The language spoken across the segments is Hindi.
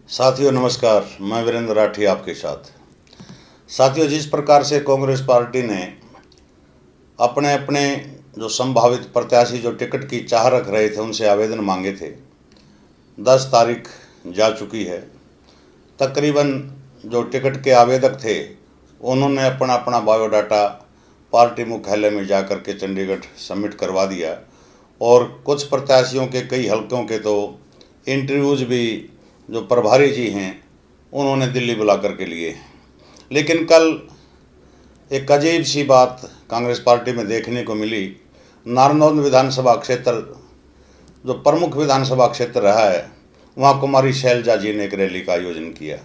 साथियों नमस्कार, मैं वीरेंद्र राठी आपके साथ। साथियों, जिस प्रकार से कांग्रेस पार्टी ने अपने अपने जो संभावित प्रत्याशी जो टिकट की चाह रख रहे थे उनसे आवेदन मांगे थे, 10 तारीख जा चुकी है। तकरीबन जो टिकट के आवेदक थे उन्होंने अपना अपना बायोडाटा पार्टी मुख्यालय में जा कर के चंडीगढ़ सबमिट करवा दिया और कुछ प्रत्याशियों के कई हलकों के तो इंटरव्यूज़ भी जो प्रभारी जी हैं उन्होंने दिल्ली बुला करके लिए। लेकिन कल एक अजीब सी बात कांग्रेस पार्टी में देखने को मिली। नारनौल विधानसभा क्षेत्र जो प्रमुख विधानसभा क्षेत्र रहा है, वहाँ कुमारी शैलजा जी ने एक रैली का आयोजन किया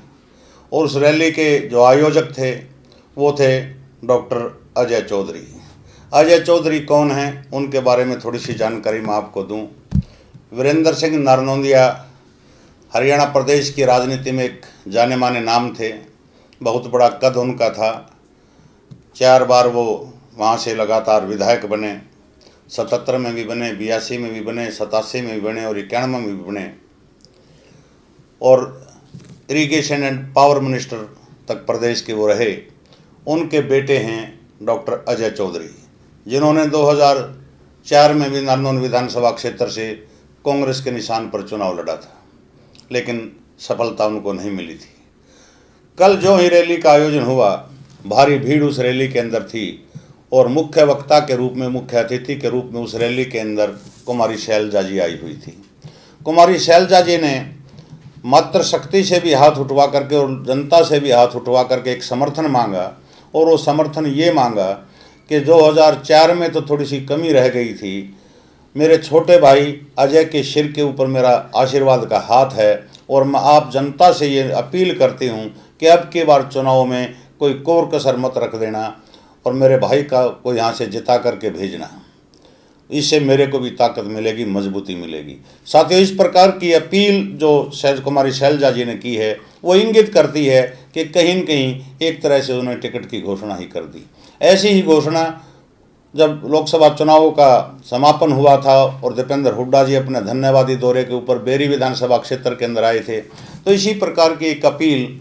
और उस रैली के जो आयोजक थे वो थे डॉक्टर अजय चौधरी। अजय चौधरी कौन हैं, उनके बारे में थोड़ी सी जानकारी मैं आपको दूं। वीरेंद्र सिंह नारनौंदिया हरियाणा प्रदेश की राजनीति में एक जाने माने नाम थे। बहुत बड़ा कद उनका था। 4 बार वो वहाँ से लगातार विधायक बने। 77 में भी बने, 82 में भी बने, 87 में भी बने और 91 में भी बने और इरिगेशन एंड पावर मिनिस्टर तक प्रदेश के वो रहे। उनके बेटे हैं डॉक्टर अजय चौधरी, जिन्होंने 2004 में भी नारनौल विधानसभा क्षेत्र से कांग्रेस के निशान पर चुनाव लड़ा था, लेकिन सफलता उनको नहीं मिली थी। कल जो ही रैली का आयोजन हुआ, भारी भीड़ उस रैली के अंदर थी और मुख्य वक्ता के रूप में, मुख्य अतिथि के रूप में उस रैली के अंदर कुमारी शैलजा जी आई हुई थी। कुमारी शैलजा जी ने मात्र शक्ति से भी हाथ उठवा करके और जनता से भी हाथ उठवा करके एक समर्थन मांगा और वो समर्थन ये मांगा कि 2004 में तो थोड़ी सी कमी रह गई थी। मेरे छोटे भाई अजय के सिर के ऊपर मेरा आशीर्वाद का हाथ है और मैं आप जनता से ये अपील करती हूँ कि अब की बार चुनाव में कोई कोर कसर मत रख देना और मेरे भाई को यहाँ से जिता करके भेजना। इससे मेरे को भी ताकत मिलेगी, मजबूती मिलेगी। साथियों, इस प्रकार की अपील जो कुमारी शैलजा जी ने की है वो इंगित करती है कि कहीं न कहीं एक तरह से उन्होंने टिकट की घोषणा ही कर दी। ऐसी ही घोषणा जब लोकसभा चुनावों का समापन हुआ था और दीपेंद्र हुड्डा जी अपने धन्यवादी दौरे के ऊपर बेरी विधानसभा क्षेत्र के अंदर आए थे, तो इसी प्रकार की एक अपील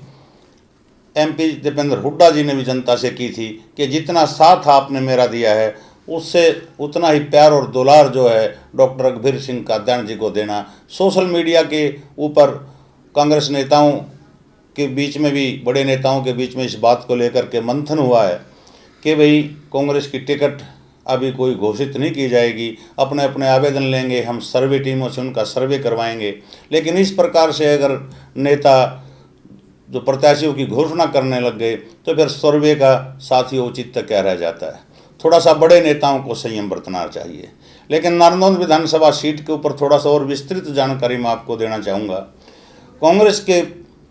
एमपी दीपेंद्र हुड्डा जी ने भी जनता से की थी कि जितना साथ आपने मेरा दिया है उससे उतना ही प्यार और दुलार जो है डॉक्टर रघुवीर सिंह कात्यायन जी को देना। सोशल मीडिया के ऊपर कांग्रेस नेताओं के बीच में भी, बड़े नेताओं के बीच में इस बात को लेकर के मंथन हुआ है कि भाई कांग्रेस की टिकट अभी कोई घोषित नहीं की जाएगी, अपने अपने आवेदन लेंगे, हम सर्वे टीमों से उनका सर्वे करवाएंगे। लेकिन इस प्रकार से अगर नेता जो प्रत्याशियों की घोषणा करने लग गए तो फिर सर्वे का साथियों औचित्य क्या रह जाता है। थोड़ा सा बड़े नेताओं को संयम बरतना चाहिए। लेकिन नारनौल विधानसभा सीट के ऊपर थोड़ा सा और विस्तृत जानकारी मैं आपको देना चाहूँगा। कांग्रेस के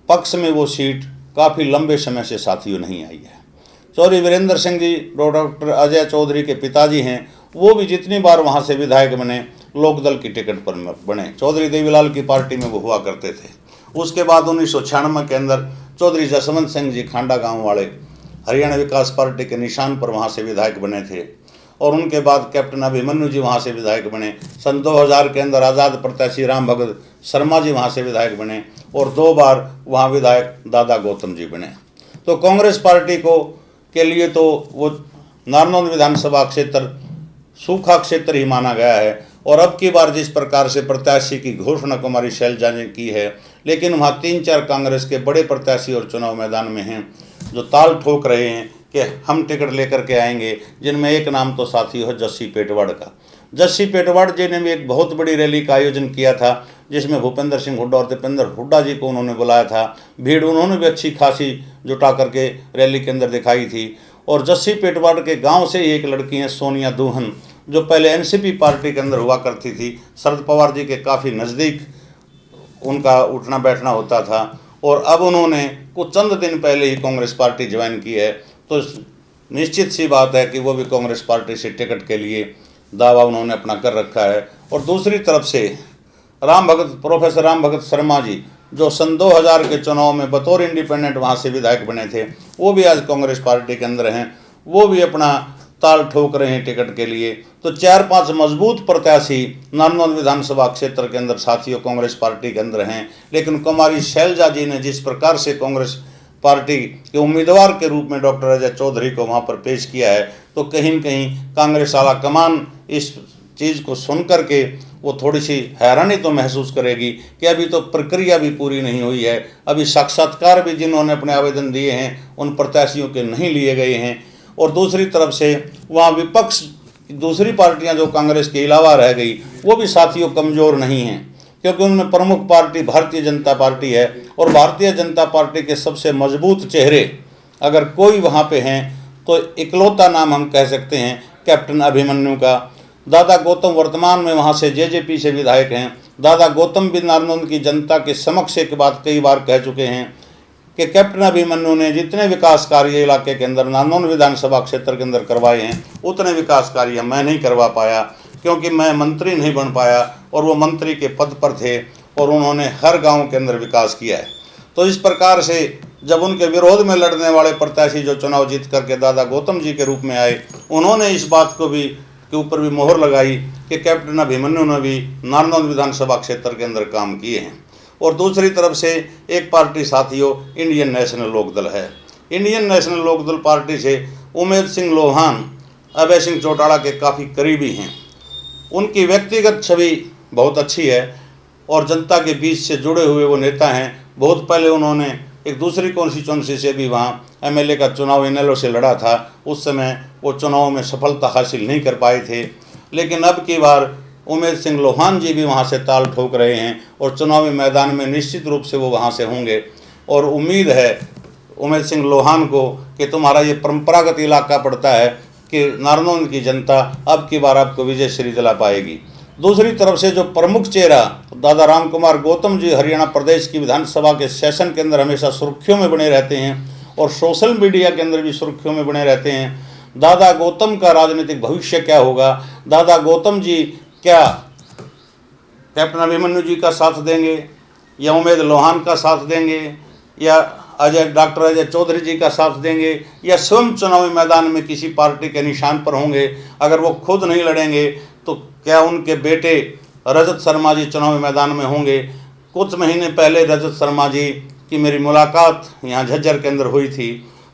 पक्ष में वो सीट काफ़ी लंबे समय से साथियों नहीं आई है। चौधरी वीरेंद्र सिंह जी डॉक्टर अजय चौधरी के पिताजी हैं, वो भी जितनी बार वहाँ से विधायक बने लोकदल की टिकट पर बने। चौधरी देवीलाल की पार्टी में वो हुआ करते थे। उसके बाद 1996 के अंदर चौधरी जसवंत सिंह जी खांडा गांव वाले हरियाणा विकास पार्टी के निशान पर वहाँ से विधायक बने थे और उनके बाद कैप्टन अभिमन्यु जी वहाँ से विधायक बने। सन 2000 के अंदर आज़ाद प्रत्याशी राम भगत शर्मा जी वहाँ से विधायक बने और 2 बार वहाँ विधायक दादा गौतम जी बने। तो कांग्रेस पार्टी के लिए तो वो नारनौल विधानसभा क्षेत्र सूखा क्षेत्र ही माना गया है। और अब की बार जिस प्रकार से प्रत्याशी की घोषणा कुमारी शैलजा ने की है, लेकिन वहाँ 3-4 कांग्रेस के बड़े प्रत्याशी और चुनाव मैदान में हैं जो ताल ठोक रहे हैं कि हम टिकट लेकर के आएंगे, जिनमें एक नाम तो साथी हो जस्सी पेटवाड़ का। जस्सी पेटवाड़ जी ने भी एक बहुत बड़ी रैली का आयोजन किया था जिसमें भूपेंद्र सिंह हुड्डा और दीपेंद्र हुड्डा जी को उन्होंने बुलाया था। भीड़ उन्होंने भी अच्छी खासी जुटा करके रैली के अंदर दिखाई थी। और जस्सी पेटवाड़ के गांव से ही एक लड़की हैं सोनिया दुहन, जो पहले एनसीपी पार्टी के अंदर हुआ करती थी। शरद पवार जी के काफ़ी नज़दीक उनका उठना बैठना होता था और अब उन्होंने कुछ चंद दिन पहले ही कांग्रेस पार्टी ज्वाइन की है। तो निश्चित सी बात है कि वो भी कांग्रेस पार्टी से टिकट के लिए दावा उन्होंने अपना कर रखा है। और दूसरी तरफ से प्रोफेसर राम भगत शर्मा जी, जो सन 2000 के चुनाव में बतौर इंडिपेंडेंट वहाँ से विधायक बने थे, वो भी आज कांग्रेस पार्टी के अंदर हैं। वो भी अपना ताल ठोक रहे हैं टिकट के लिए। तो 4-5 मजबूत प्रत्याशी नारनौंद विधानसभा क्षेत्र के अंदर साथियों कांग्रेस पार्टी के अंदर हैं, लेकिन कुमारी शैलजा जी ने जिस प्रकार से कांग्रेस पार्टी के उम्मीदवार के रूप में डॉक्टर अजय चौधरी को वहां पर पेश किया है, तो कहीं न कहीं कांग्रेस आला कमान इस चीज़ को सुन करके वो थोड़ी सी हैरानी तो महसूस करेगी कि अभी तो प्रक्रिया भी पूरी नहीं हुई है, अभी साक्षात्कार भी जिन्होंने अपने आवेदन दिए हैं उन प्रत्याशियों के नहीं लिए गए हैं। और दूसरी तरफ से वहाँ विपक्ष दूसरी पार्टियां जो कांग्रेस के अलावा रह गई वो भी साथियों कमज़ोर नहीं हैं, क्योंकि उनमें प्रमुख पार्टी भारतीय जनता पार्टी है। और भारतीय जनता पार्टी के सबसे मजबूत चेहरे अगर कोई वहाँ पे हैं तो इकलौता नाम हम कह सकते हैं कैप्टन अभिमन्यु का। दादा गौतम वर्तमान में वहाँ से जेजेपी से विधायक हैं। दादा गौतम भी नारनौंद की जनता के समक्ष एक बात कई बार कह चुके हैं कि कैप्टन अभिमन्यु ने जितने विकास कार्य इलाके के अंदर नारनौंद विधानसभा क्षेत्र के अंदर करवाए हैं उतने विकास कार्य मैं नहीं करवा पाया, क्योंकि मैं मंत्री नहीं बन पाया और वो मंत्री के पद पर थे और उन्होंने हर गांव के अंदर विकास किया है। तो इस प्रकार से जब उनके विरोध में लड़ने वाले प्रत्याशी जो चुनाव जीत करके दादा गौतम जी के रूप में आए, उन्होंने इस बात को भी के ऊपर भी मोहर लगाई कि कैप्टन अभिमन्यु ने भी नारनौंद विधानसभा क्षेत्र के अंदर काम किए हैं। और दूसरी तरफ से एक पार्टी साथियों इंडियन नेशनल लोकदल है। इंडियन नेशनल लोकदल पार्टी से उमेद सिंह लोहान अभय सिंह चौटाला के काफ़ी करीबी हैं। उनकी व्यक्तिगत छवि बहुत अच्छी है और जनता के बीच से जुड़े हुए वो नेता हैं। बहुत पहले उन्होंने एक दूसरी कॉन्स्टिट्यूंसी से भी वहाँ एमएलए का चुनाव इनेलो से लड़ा था, उस समय वो चुनाव में सफलता हासिल नहीं कर पाए थे। लेकिन अब की बार उमेद सिंह लोहान जी भी वहाँ से ताल ठोक रहे हैं और चुनावी मैदान में निश्चित रूप से वो वहाँ से होंगे। और उम्मीद है उमेद सिंह लोहान को कि तुम्हारा ये परंपरागत इलाका पड़ता है कि नारनौंद की जनता अब की बार आपको विजय श्री दिला पाएगी। दूसरी तरफ से जो प्रमुख चेहरा दादा राम कुमार गौतम जी हरियाणा प्रदेश की विधानसभा के सेशन के अंदर हमेशा सुर्खियों में बने रहते हैं और सोशल मीडिया के अंदर भी सुर्खियों में बने रहते हैं। दादा गौतम का राजनीतिक भविष्य क्या होगा? दादा गौतम जी क्या कैप्टन अभिमन्यु जी का साथ देंगे या उमेद लोहान का साथ देंगे या डॉक्टर अजय चौधरी जी का साथ देंगे या स्वयं चुनावी मैदान में किसी पार्टी के निशान पर होंगे? अगर वो खुद नहीं लड़ेंगे तो क्या उनके बेटे रजत शर्मा जी चुनावी मैदान में होंगे? कुछ महीने पहले रजत शर्मा जी की मेरी मुलाकात यहाँ झज्जर के अंदर हुई थी,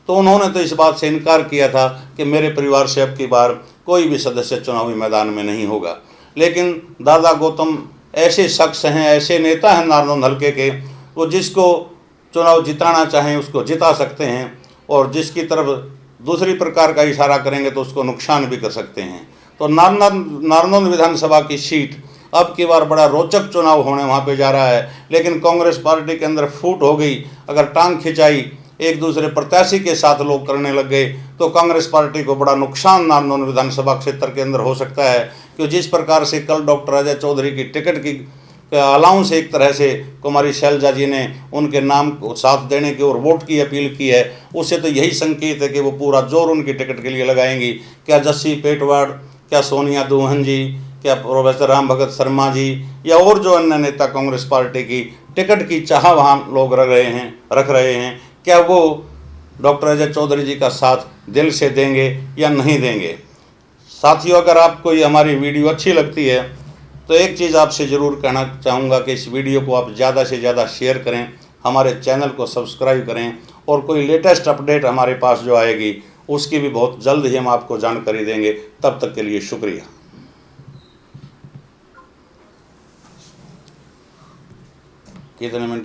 तो उन्होंने तो इस बात से इनकार किया था कि मेरे परिवार से अब की बार कोई भी सदस्य चुनावी मैदान में नहीं होगा। लेकिन दादा गौतम ऐसे शख्स हैं, ऐसे नेता हैं नारनौंद हल्के के, वो जिसको चुनाव जिताना चाहें उसको जिता सकते हैं और जिसकी तरफ दूसरी प्रकार का इशारा करेंगे तो उसको नुकसान भी कर सकते हैं। तो नारनौंद विधानसभा की सीट अब की बार बड़ा रोचक चुनाव होने वहाँ पे जा रहा है। लेकिन कांग्रेस पार्टी के अंदर फूट हो गई, अगर टांग खिंचाई एक दूसरे प्रत्याशी के साथ लोग करने लग गए तो कांग्रेस पार्टी को बड़ा नुकसान नारनौंद विधानसभा क्षेत्र के अंदर हो सकता है। कि जिस प्रकार से कल डॉक्टर अजय चौधरी की टिकट की अलाउंस एक तरह से कुमारी शैलजा जी ने उनके नाम को साथ देने की और वोट की अपील की है, उससे तो यही संकेत है कि वो पूरा जोर उनकी टिकट के लिए लगाएंगी। क्या जस्सी पेटवाड़, क्या सोनिया दुहन जी, क्या प्रोफेसर राम भगत शर्मा जी या और जो अन्य नेता कांग्रेस पार्टी की टिकट की चाह वहाँ लोग रख रहे हैं, क्या वो डॉक्टर अजय चौधरी जी का साथ दिल से देंगे या नहीं देंगे? साथियों, अगर आपको ये हमारी वीडियो अच्छी लगती है तो एक चीज़ आपसे ज़रूर कहना चाहूँगा कि इस वीडियो को आप ज़्यादा से ज़्यादा शेयर करें, हमारे चैनल को सब्सक्राइब करें और कोई लेटेस्ट अपडेट हमारे पास जो आएगी उसकी भी बहुत जल्द ही हम आपको जानकारी देंगे। तब तक के लिए शुक्रिया। कितने मिनट